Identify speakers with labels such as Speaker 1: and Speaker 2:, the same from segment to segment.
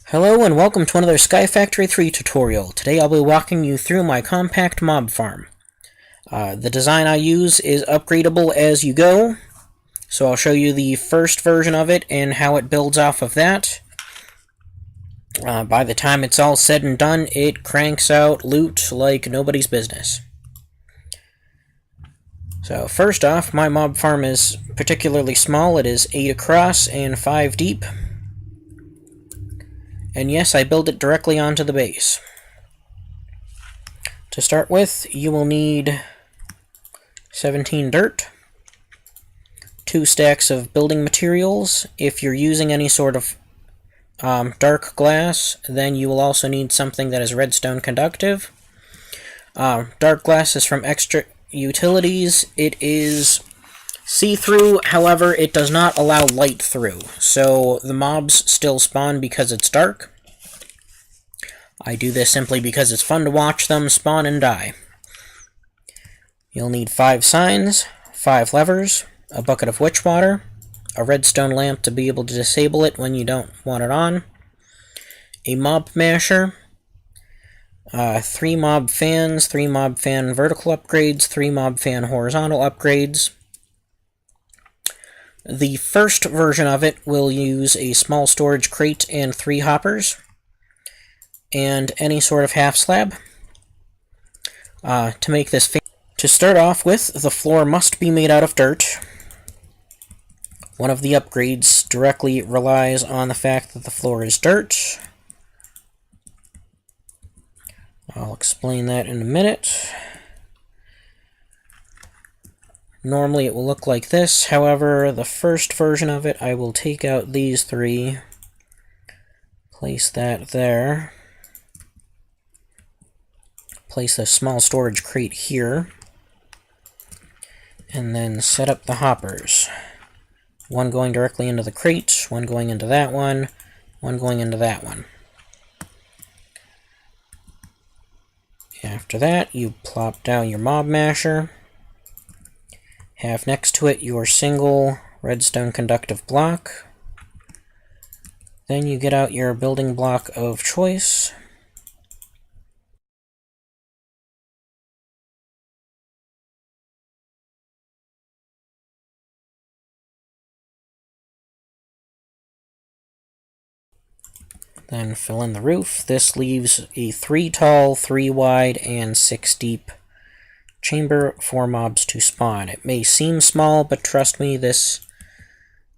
Speaker 1: Hello and welcome to another Sky Factory 3 tutorial. Today I'll be walking you through my compact mob farm. The design I use is upgradable as you go, so I'll show you the first version of it and how it builds off of that. By the time it's all said and done, it cranks out loot like nobody's business. So first off, my mob farm is particularly small. It is 8 across and 5 deep. And yes, I build it directly onto the base. To start with, you will need 17 dirt, 2 stacks of building materials. If you're using any sort of dark glass, then you will also need something that is redstone conductive. Dark glass is from Extra Utilities. It is see-through, however, it does not allow light through, so the mobs still spawn because it's dark. I do this simply because it's fun to watch them spawn and die. You'll need 5 signs, 5 levers, a bucket of witchwater, a redstone lamp to be able to disable it when you don't want it on, a mob masher, 3 mob fans, 3 mob fan vertical upgrades, 3 mob fan horizontal upgrades. The first version of it will use a small storage crate and 3 hoppers, and any sort of half slab. To make this to start off with, the floor must be made out of dirt. One of the upgrades directly relies on the fact that the floor is dirt. I'll explain that in a minute. Normally it will look like this, however, the first version of it, I will take out these 3, place that there, place a small storage crate here, and then set up the hoppers. One going directly into the crate, one going into that one going into that one. After that, you plop down your mob masher. Have next to it your single redstone conductive block. Then you get out your building block of choice. Then fill in the roof. This leaves a 3 tall, 3 wide, and 6 deep chamber for mobs to spawn. It may seem small, but trust me, this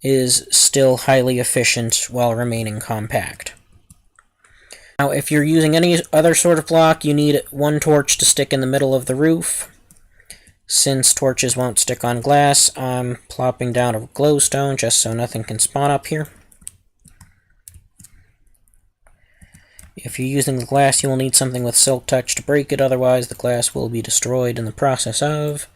Speaker 1: is still highly efficient while remaining compact. Now, if you're using any other sort of block, you need 1 torch to stick in the middle of the roof. Since torches won't stick on glass, I'm plopping down a glowstone just so nothing can spawn up here. If you're using the glass, you will need something with silk touch to break it, otherwise the glass will be destroyed in the process of.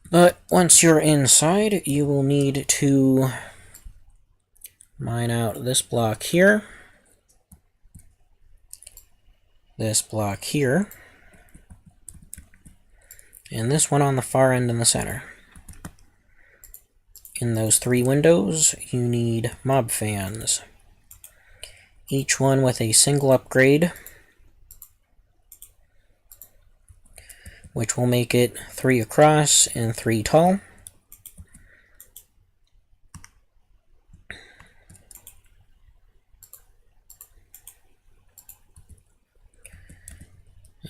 Speaker 1: But once you're inside, you will need to mine out this block here, this block here, and this one on the far end in the center. In those 3 windows, you need mob fans. Each one with a single upgrade, which will make it 3 across and 3 tall.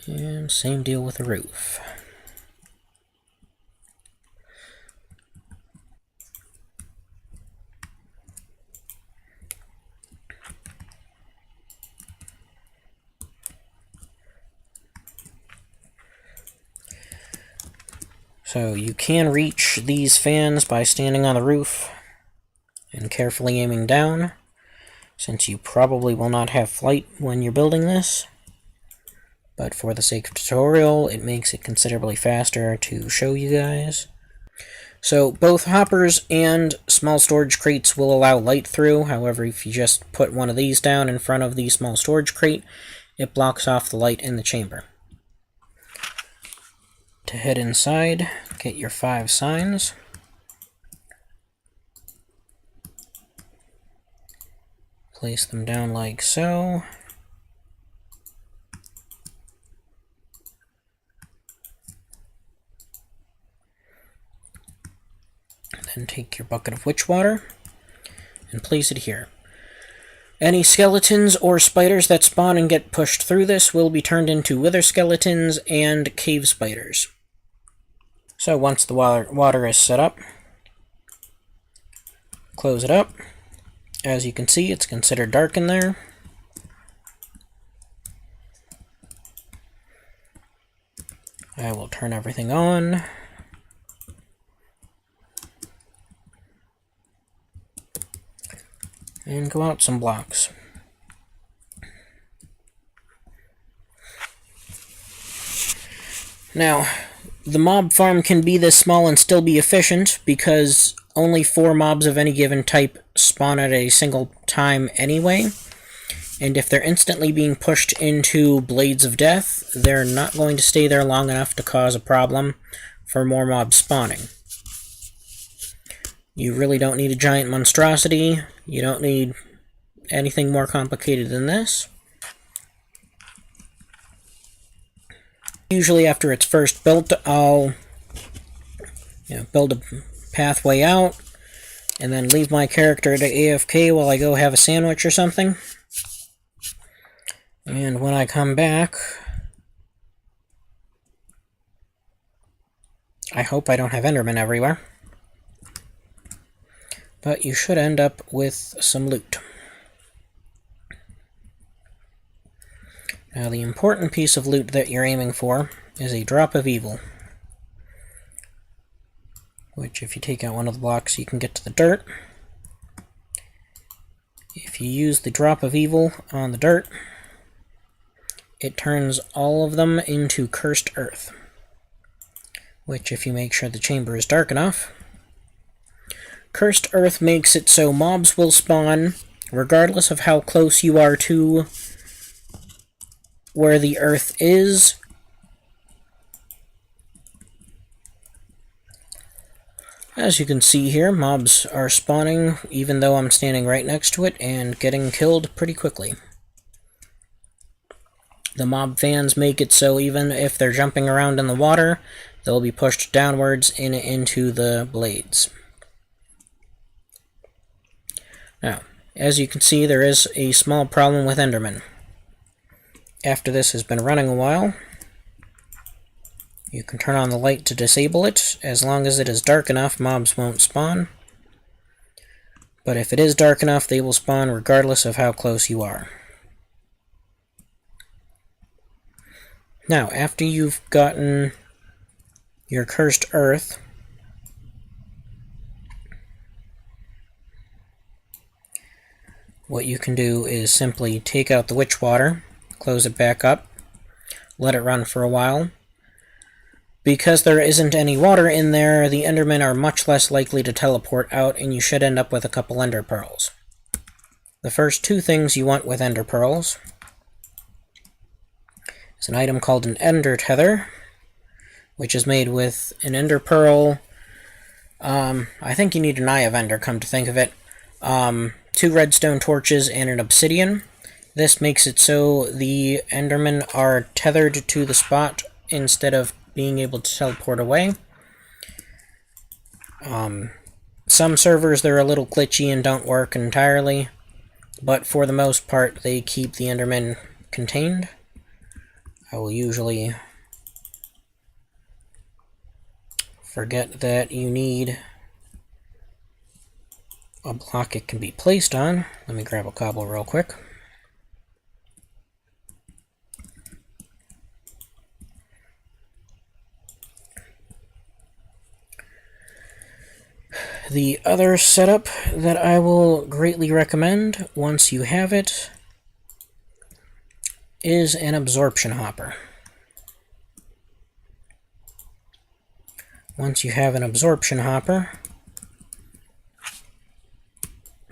Speaker 1: And same deal with the roof. So you can reach these fans by standing on the roof and carefully aiming down, since you probably will not have flight when you're building this. But for the sake of tutorial, it makes it considerably faster to show you guys. So both hoppers and small storage crates will allow light through. However, if you just put one of these down in front of the small storage crate, it blocks off the light in the chamber. To head inside, get your 5 signs. Place them down like so. Then take your bucket of witchwater and place it here. Any skeletons or spiders that spawn and get pushed through this will be turned into wither skeletons and cave spiders. So once the water is set up, close it up. As you can see, it's considered dark in there. I will turn everything on. And go out some blocks. Now, the mob farm can be this small and still be efficient because only 4 mobs of any given type spawn at a single time anyway. And if they're instantly being pushed into Blades of Death, they're not going to stay there long enough to cause a problem for more mobs spawning. You really don't need a giant monstrosity. You don't need anything more complicated than this. Usually after it's first built, I'll build a pathway out and then leave my character to AFK while I go have a sandwich or something. And when I come back, I hope I don't have Endermen everywhere. But you should end up with some loot. Now the important piece of loot that you're aiming for is a drop of evil. Which if you take out one of the blocks you can get to the dirt. If you use the drop of evil on the dirt, it turns all of them into cursed earth. Which if you make sure the chamber is dark enough, cursed earth makes it so mobs will spawn regardless of how close you are to where the earth is. As you can see here, mobs are spawning even though I'm standing right next to it and getting killed pretty quickly. The mob fans make it so even if they're jumping around in the water, they'll be pushed downwards into the blades. Now, as you can see, there is a small problem with Endermen. After this has been running a while, you can turn on the light to disable it. As long as it is dark enough, mobs won't spawn. But if it is dark enough, they will spawn regardless of how close you are. Now, after you've gotten your cursed earth, what you can do is simply take out the witch water, close it back up, let it run for a while. Because there isn't any water in there, the Endermen are much less likely to teleport out, and you should end up with a couple Ender Pearls. The first 2 things you want with Ender Pearls is an item called an Ender Tether, which is made with an Ender Pearl. I think you need an Eye of Ender, come to think of it. 2 redstone torches and an obsidian. This makes it so the Endermen are tethered to the spot instead of being able to teleport away. Some servers they're a little glitchy and don't work entirely, but for the most part they keep the Endermen contained. I will usually forget that you need a block it can be placed on. Let me grab a cobble real quick. The other setup that I will greatly recommend once you have it is an absorption hopper. Once you have an absorption hopper,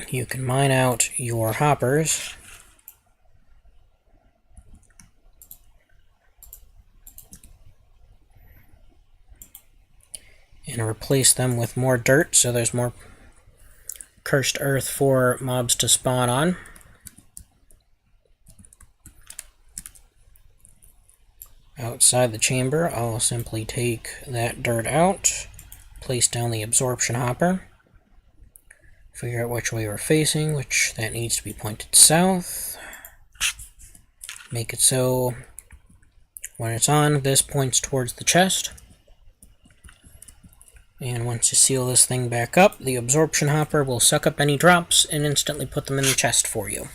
Speaker 1: you can mine out your hoppers and replace them with more dirt so there's more cursed earth for mobs to spawn on. outside the chamber, I'll simply take that dirt out, place down the absorption hopper, figure out which way we're facing, which that needs to be pointed south. Make it so when it's on, this points towards the chest. And once you seal this thing back up, the absorption hopper will suck up any drops and instantly put them in the chest for you.